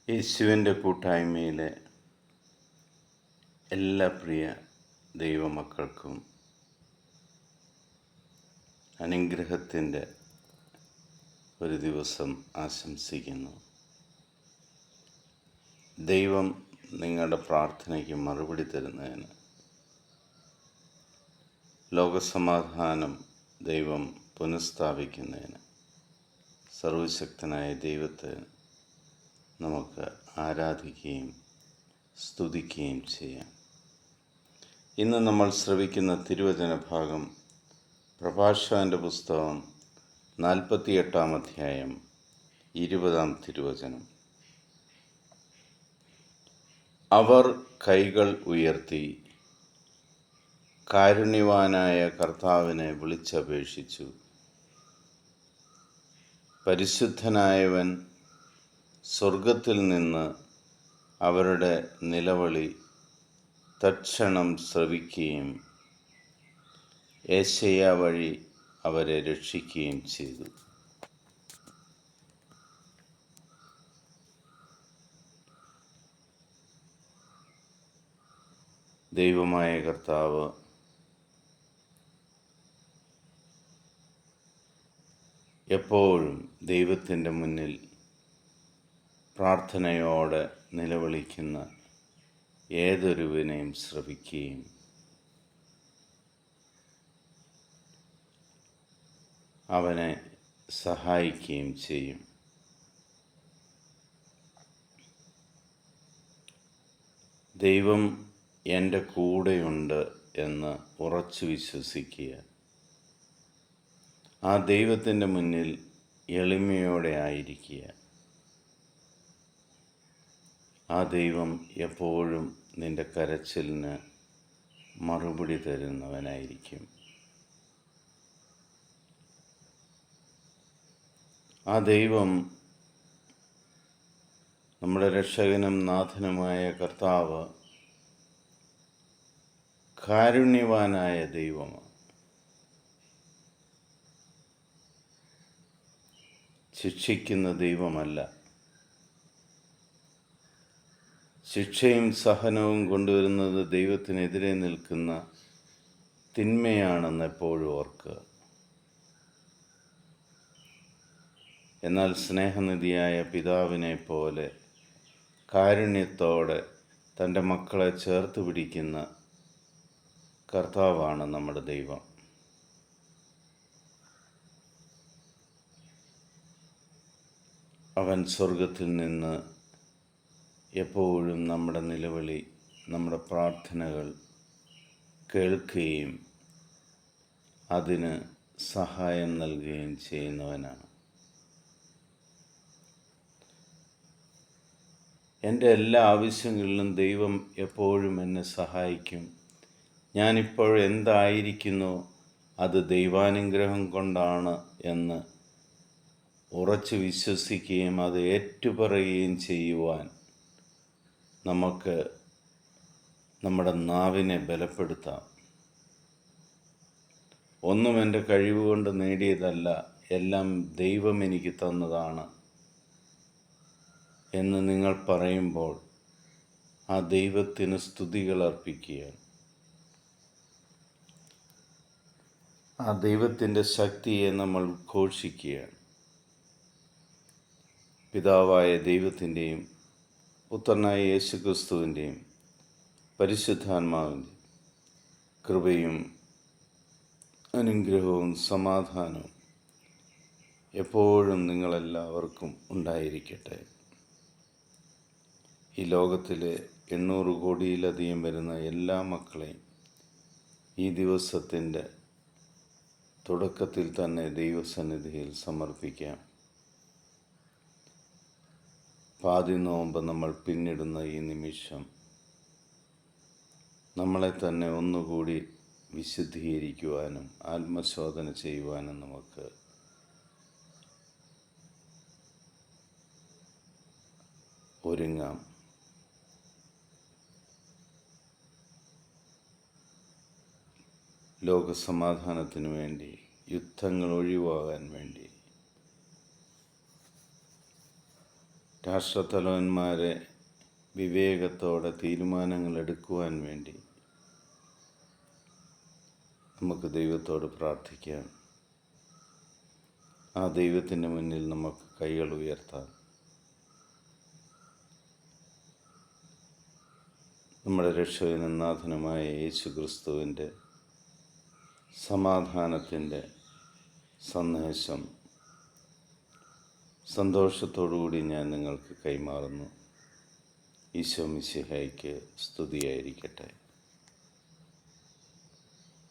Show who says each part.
Speaker 1: യേശുവിൻ്റെ കൂട്ടായ്മയിലെ എല്ലാ പ്രിയ ദൈവമക്കൾക്കും അനുഗ്രഹത്തിൻ്റെ ഒരു ദിവസം ആശംസിക്കുന്നു. ദൈവം നിങ്ങളുടെ പ്രാർത്ഥനയ്ക്ക് മറുപടി തരുന്നതിന്, ലോകസമാധാനം ദൈവം പുനഃസ്ഥാപിക്കുന്നതിന് സർവശക്തനായ ദൈവത്തെ നമുക്ക് ആരാധിക്കുകയും സ്തുതിക്കുകയും ചെയ്യാം. ഇന്ന് നമ്മൾ ശ്രവിക്കുന്ന തിരുവചന ഭാഗം പ്രഭാഷകൻ്റെ പുസ്തകം 48-ാം അധ്യായം 20-ാം തിരുവചനം. അവർ കൈകൾ ഉയർത്തി കാരുണ്യവാനായ കർത്താവിനെ വിളിച്ചപേക്ഷിച്ചു. പരിശുദ്ധനായവൻ സ്വർഗത്തിൽ നിന്ന് അവരുടെ നിലവിളി തൽക്ഷണം ശ്രവിക്കുകയും യേശയ്യാ വഴി അവരെ രക്ഷിക്കുകയും ചെയ്തു. ദൈവമായ കർത്താവ് എപ്പോഴും ദൈവത്തിൻ്റെ മുന്നിൽ പ്രാർത്ഥനയോടെ നിലവിളിക്കുന്ന ഏതൊരുവിനെയും ശ്രവിക്കുകയും അവനെ സഹായിക്കുകയും ചെയ്യും. ദൈവം എൻ്റെ കൂടെയുണ്ട് എന്ന് ഉറച്ചു വിശ്വസിക്കുക. ആ ദൈവത്തിൻ്റെ മുന്നിൽ എളിമയോടെ ആയിരിക്കുക. ആ ദൈവം എപ്പോഴും നിൻ്റെ കരച്ചിലിന് മറുപടി തരുന്നവനായിരിക്കും. ആ ദൈവം നമ്മുടെ രക്ഷകനും നാഥനുമായ കർത്താവ് കാരുണ്യവാനായ ദൈവമാണ്. ശിക്ഷിക്കുന്ന ദൈവമല്ല. ശിക്ഷയും സഹനവും കൊണ്ടുവരുന്നത് ദൈവത്തിനെതിരെ നിൽക്കുന്ന തിന്മയാണെന്ന് എപ്പോഴും ഓർക്കുക. എന്നാൽ സ്നേഹനിധിയായ പിതാവിനെ പോലെ കാരുണ്യത്തോടെ തൻ്റെ മക്കളെ ചേർത്ത് പിടിക്കുന്ന കർത്താവാണ് നമ്മുടെ ദൈവം. അവൻ സ്വർഗത്തിൽ നിന്ന് എപ്പോഴും നമ്മുടെ നിലവിളി, നമ്മുടെ പ്രാർത്ഥനകൾ കേൾക്കുകയും അതിന് സഹായം നൽകുകയും ചെയ്യുന്നവനാണ്. എൻ്റെ എല്ലാ ആവശ്യങ്ങളിലും ദൈവം എപ്പോഴും എന്നെ സഹായിക്കും. ഞാനിപ്പോൾ എന്തായിരിക്കുന്നു അത് ദൈവാനുഗ്രഹം കൊണ്ടാണ് എന്ന് ഉറച്ചു വിശ്വസിക്കുകയും അത് ഏറ്റുപറയുകയും ചെയ്യുവാൻ നമുക്ക് നമ്മുടെ നാവിനെ ബലപ്പെടുത്താം. ഒന്നും എൻ്റെ കഴിവുകൊണ്ട് നേടിയതല്ല, എല്ലാം ദൈവം എനിക്ക് തന്നതാണ് എന്ന് നിങ്ങൾ പറയുമ്പോൾ ആ ദൈവത്തിന് സ്തുതികൾ അർപ്പിക്കുകയാണ്. ആ ദൈവത്തിൻ്റെ ശക്തിയെ നമ്മൾ ഘോഷിക്കുകയാണ്. പിതാവായ ദൈവത്തിൻ്റെയും പുത്രനായ യേശുക്രിസ്തുവിൻ്റെയും പരിശുദ്ധാത്മാവിൻ്റെ കൃപയും അനുഗ്രഹവും സമാധാനവും എപ്പോഴും നിങ്ങളെല്ലാവർക്കും ഉണ്ടായിരിക്കട്ടെ. ഈ ലോകത്തിലെ 800 കോടിയിലധികം വരുന്ന എല്ലാ മക്കളെയും ഈ ദിവസത്തിൻ്റെ തുടക്കത്തിൽ തന്നെ ദൈവസന്നിധിയിൽ സമർപ്പിക്കാം. പാതി നോമ്പ് നമ്മൾ പിന്നിടുന്ന ഈ നിമിഷം നമ്മളെ തന്നെ ഒന്നുകൂടി വിശുദ്ധീകരിക്കുവാനും ആത്മശോധന ചെയ്യുവാനും നമുക്ക് ഒരുങ്ങാം. ലോകസമാധാനത്തിനു വേണ്ടി, യുദ്ധങ്ങൾ ഒഴിവാകാൻ വേണ്ടി രാഷ്ട്രത്തലവന്മാരെ വിവേകത്തോടെ തീരുമാനങ്ങൾ എടുക്കുവാൻ വേണ്ടി നമുക്ക് ദൈവത്തോട് പ്രാർത്ഥിക്കാം. ആ ദൈവത്തിൻ്റെ മുന്നിൽ നമുക്ക് കൈകൾ ഉയർത്താം. നമ്മുടെ രക്ഷകനും നാഥനുമായ യേശു ക്രിസ്തുവിൻ്റെ സമാധാനത്തിൻ്റെ സന്ദേശം സന്തോഷത്തോടുകൂടി ഞാൻ നിങ്ങൾക്ക് കൈമാറുന്നു. ഈശോ മിശിഹായ്ക്ക് സ്തുതിയായിരിക്കട്ടെ.